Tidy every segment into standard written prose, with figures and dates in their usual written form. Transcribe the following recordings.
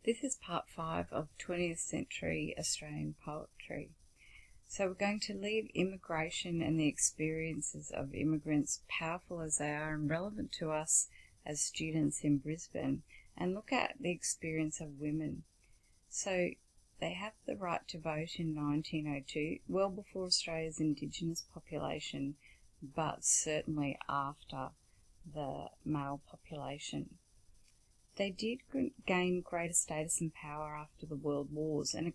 This is part 5 of 20th century Australian poetry. So we're going to leave immigration and the experiences of immigrants, powerful as they are and relevant to us as students in Brisbane, and look at the experience of women. So they have the right to vote in 1902, well before Australia's Indigenous population, but certainly after the male population. They did gain greater status and power after the World Wars, and it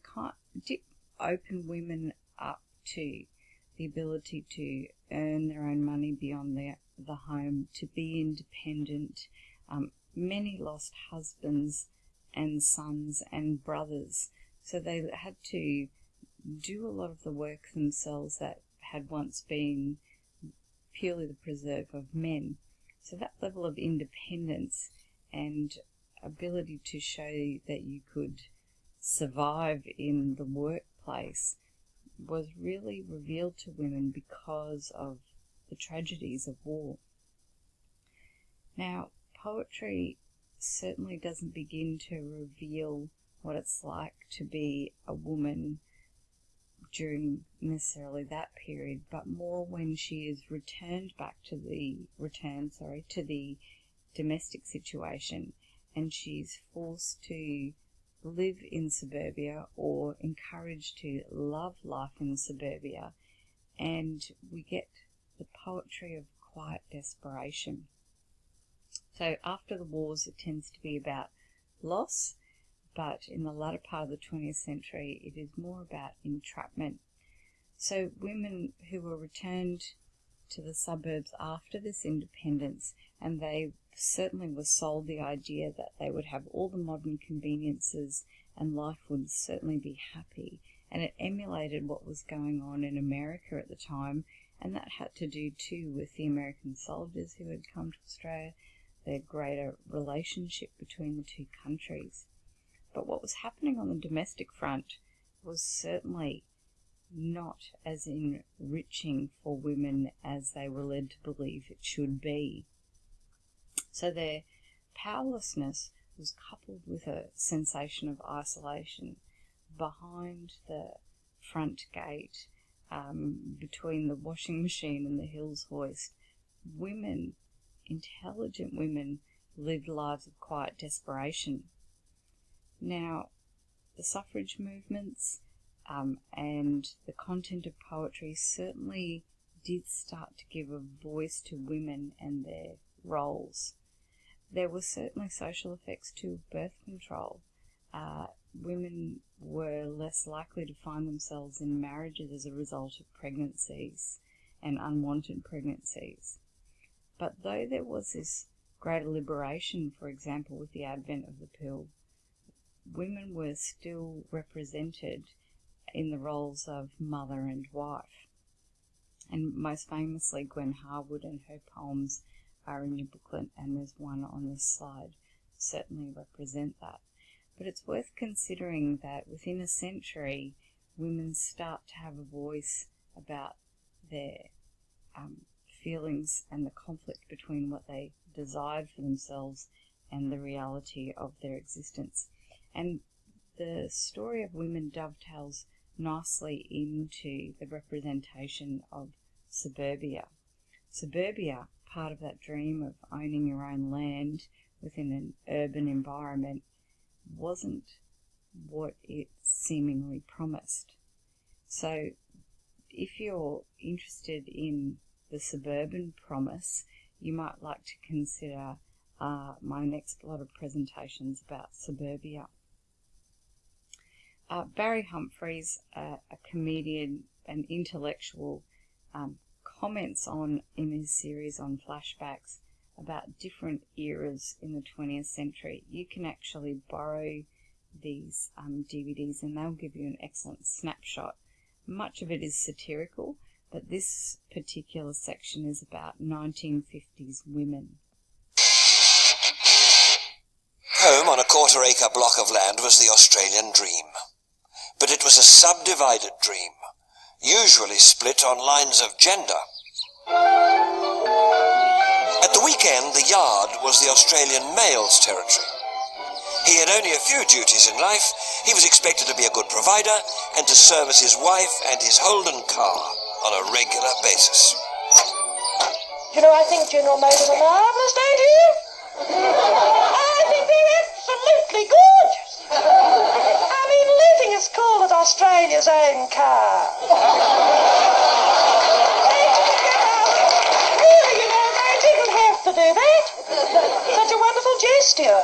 did open women up to the ability to earn their own money beyond the home, to be independent. Many lost husbands and sons and brothers, so they had to do a lot of the work themselves that had once been purely the preserve of men. So that level of independence and ability to show that you could survive in the workplace was really revealed to women because of the tragedies of war. Now, poetry certainly doesn't begin to reveal what it's like to be a woman during necessarily that period, but more when she is returned to the domestic situation, and she's forced to live in suburbia or encouraged to love life in suburbia, and we get the poetry of quiet desperation. So after the wars, it tends to be about loss, but in the latter part of the 20th century, it is more about entrapment. So women who were returned to the suburbs after this independence, and they certainly were sold the idea that they would have all the modern conveniences and life would certainly be happy, and it emulated what was going on in America at the time, and that had to do too with the American soldiers who had come to Australia, the greater relationship between the two countries. But what was happening on the domestic front was certainly not as enriching for women as they were led to believe it should be. So their powerlessness was coupled with a sensation of isolation behind the front gate, between the washing machine and the Hills hoist. Women, intelligent women, lived lives of quiet desperation. Now, the suffrage movements and the content of poetry certainly did start to give a voice to women and their roles. There were certainly social effects to birth control. Women were less likely to find themselves in marriages as a result of pregnancies and unwanted pregnancies. But though there was this greater liberation, for example, with the advent of the pill, women were still represented in the roles of mother and wife. And most famously, Gwen Harwood and her poems are in your booklet, and there's one on this slide, certainly represent that. But it's worth considering that within a century, women start to have a voice about their feelings and the conflict between what they desired for themselves and the reality of their existence. And the story of women dovetails nicely into the representation of suburbia. Suburbia, part of that dream of owning your own land within an urban environment, wasn't what it seemingly promised. So if you're interested in the suburban promise, you might like to consider my next lot of presentations about suburbia. Barry Humphries, a comedian and intellectual, comments in his series on flashbacks about different eras in the 20th century. You can actually borrow these DVDs and they'll give you an excellent snapshot. Much of it is satirical, but this particular section is about 1950s women. Home on a quarter-acre block of land was the Australian dream. But it was a subdivided dream, usually split on lines of gender. At the weekend, the yard was the Australian male's territory. He had only a few duties in life. He was expected to be a good provider and to service his wife and his Holden car on a regular basis. You know, I think General made them a marvellous, don't you? I think they're absolutely gorgeous. I mean, letting us call it Australia's own car. Really, you know, they didn't have to do that. Such a wonderful gesture.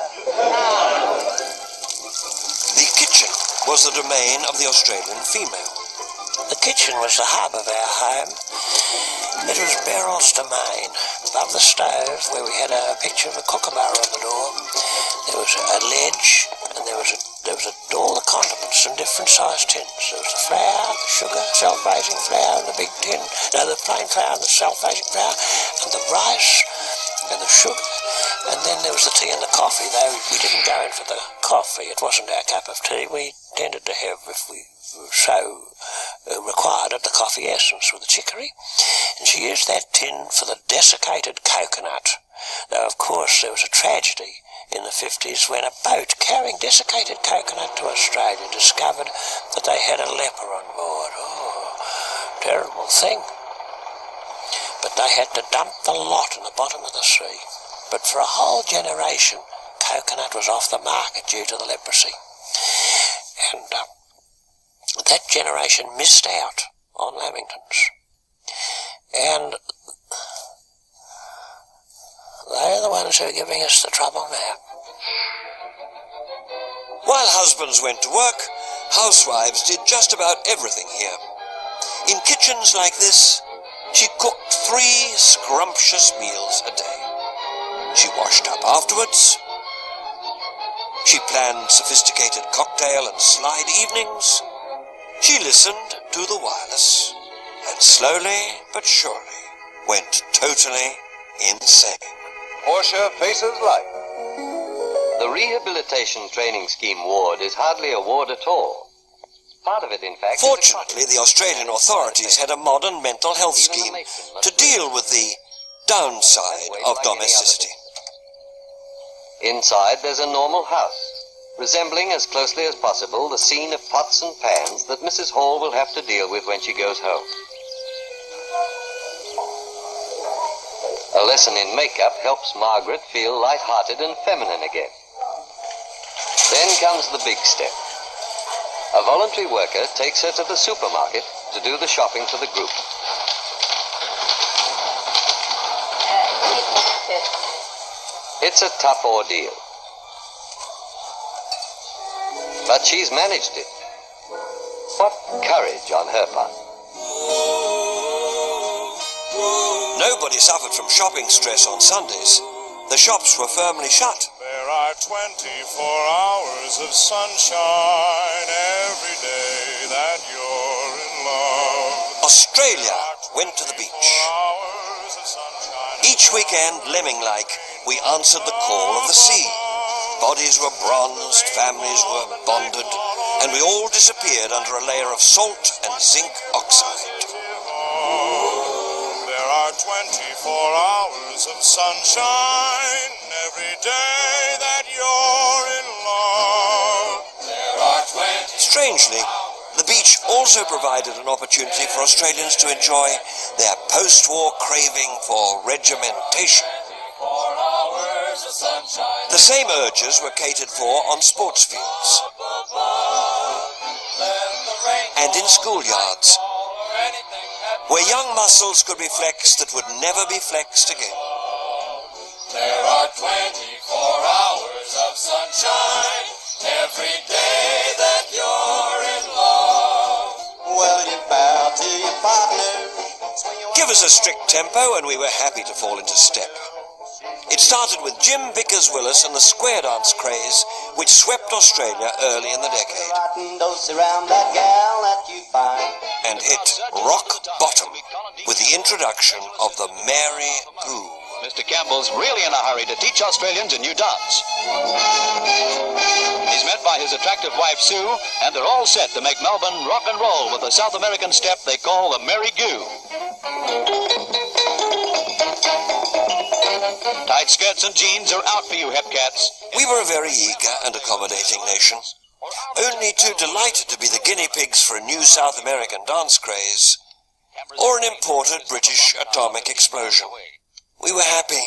The kitchen was the domain of the Australian female. The kitchen was the hub of our home. It was Beryl's domain. Above the stove, where we had a picture of a kookaburra on the door, there was a ledge, and there was all the condiments in different sized tins. There was the flour, the sugar, self-raising flour, and the big tin. No, the plain flour and the self-raising flour, and the rice, and the sugar. And then there was the tea and the coffee, though we didn't go in for the coffee. It wasn't our cup of tea. We tended to have, if we so required it, the coffee essence with the chicory. And she used that tin for the desiccated coconut. Though, of course, there was a tragedy in the 50s when a boat carrying desiccated coconut to Australia discovered that they had a leper on board. Oh, terrible thing. But they had to dump the lot in the bottom of the sea. But for a whole generation, coconut was off the market due to the leprosy. And that generation missed out on lamingtons. And they're the ones who are giving us the trouble now. While husbands went to work, housewives did just about everything here. In kitchens like this, she cooked 3 scrumptious meals a day. She washed up afterwards. She planned sophisticated cocktail and slide evenings. She listened to the wireless, and slowly but surely went totally insane. Portia faces life. The Rehabilitation Training Scheme ward is hardly a ward at all. Part of it, in fact... Fortunately, the Australian authorities had a modern mental health scheme to deal with the downside of domesticity. Inside, there's a normal house, resembling as closely as possible the scene of pots and pans that Mrs. Hall will have to deal with when she goes home. A lesson in makeup helps Margaret feel light-hearted and feminine again. Then comes the big step. A voluntary worker takes her to the supermarket to do the shopping for the group. It's a tough ordeal. But she's managed it. What courage on her part. Nobody suffered from shopping stress on Sundays. The shops were firmly shut. There are 24 hours of sunshine every day that you're in love. Australia went to the beach. Each weekend, lemming-like, we answered the call of the sea. Bodies were bronzed, families were bonded, and we all disappeared under a layer of salt and zinc oxide. There are 24 hours of sunshine every day that you're in love. There are 20. Strangely, the beach also provided an opportunity for Australians to enjoy their post-war craving for regimentation. The same urges were catered for on sports fields and in schoolyards, where young muscles could be flexed that would never be flexed again. There are 24 hours of sunshine every day that you're in love. Well, you bow to your partner. Give us a strict tempo and we were happy to fall into step. It started with Jim Vickers-Willis and the square dance craze, which swept Australia early in the decade, and hit rock bottom with the introduction of the Mary Goo. Mr. Campbell's really in a hurry to teach Australians a new dance. He's met by his attractive wife Sue, and they're all set to make Melbourne rock and roll with a South American step they call the Mary Goo. Tight skirts and jeans are out for you, hepcats. We were a very eager and accommodating nation, only too delighted to be the guinea pigs for a new South American dance craze, or an imported British atomic explosion. We were happy,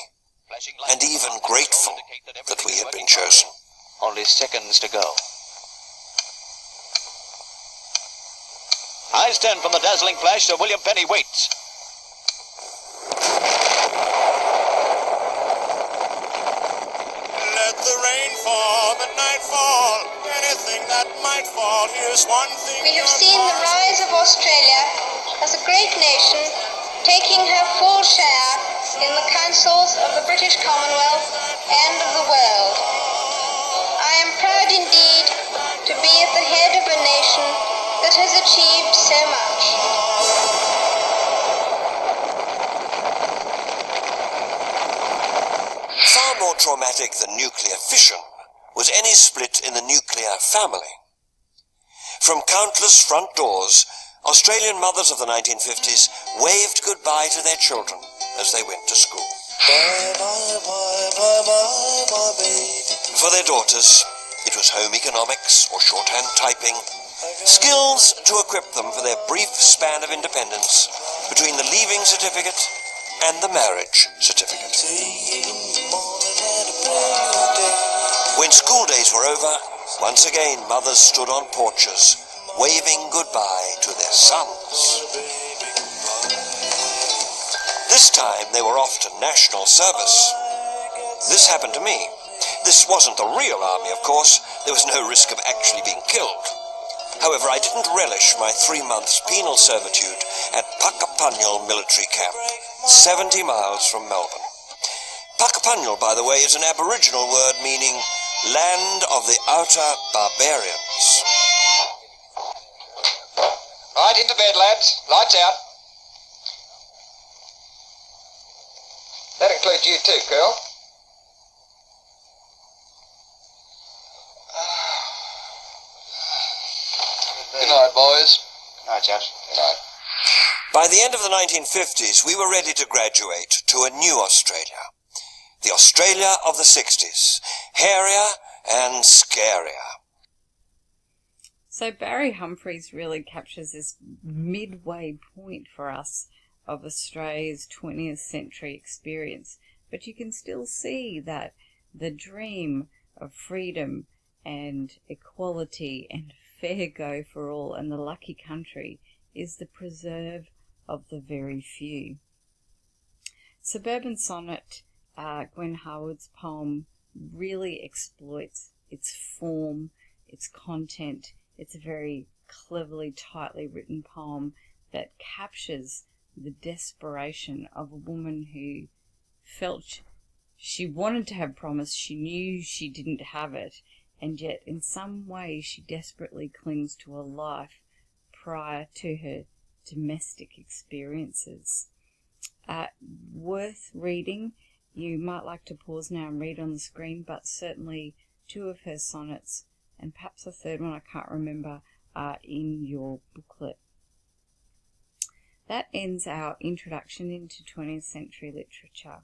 and even grateful that we had been chosen. Only seconds to go. Eyes 10 from the dazzling flash, Sir William Penny waits. Let the rain fall, but nightfall. Anything that might fall, here's one thing. We have seen the rise of Australia as a great nation, taking her full share in the councils of the British Commonwealth and of the world. I am proud indeed to be at the head of a nation that has achieved so much. Far more traumatic than nuclear fission was any split in the nuclear family. From countless front doors, Australian mothers of the 1950s waved goodbye to their children as they went to school. Bye, bye, bye, bye, bye, bye, baby. For their daughters, it was home economics or shorthand typing, skills to equip them for their brief span of independence between the leaving certificate and the marriage certificate. When school days were over, once again mothers stood on porches, waving goodbye to their sons. This time they were off to national service. This happened to me. This wasn't the real army, of course. There was no risk of actually being killed. However, I didn't relish my 3 months penal servitude at Puckapunyal military camp, 70 miles from Melbourne. Puckapunyal, by the way, is an Aboriginal word meaning land of the outer barbarians. Right, into bed, lads. Lights out. That includes you too, girl. Good night, boys. Good night, Judge. Good night. By the end of the 1950s, we were ready to graduate to a new Australia. The Australia of the 60s. Hairier and scarier. So Barry Humphries really captures this midway point for us of Australia's 20th century experience. But you can still see that the dream of freedom and equality and fair go for all and the lucky country is the preserve of the very few. Suburban Sonnet, Gwen Harwood's poem, really exploits its form, its content. It's a very cleverly, tightly written poem that captures the desperation of a woman who felt she wanted to have promise, she knew she didn't have it, and yet in some way she desperately clings to a life prior to her domestic experiences. Worth reading. You might like to pause now and read on the screen, but certainly 2 of her sonnets, and perhaps a third one I can't remember, are in your booklet. That ends our introduction into 20th century literature.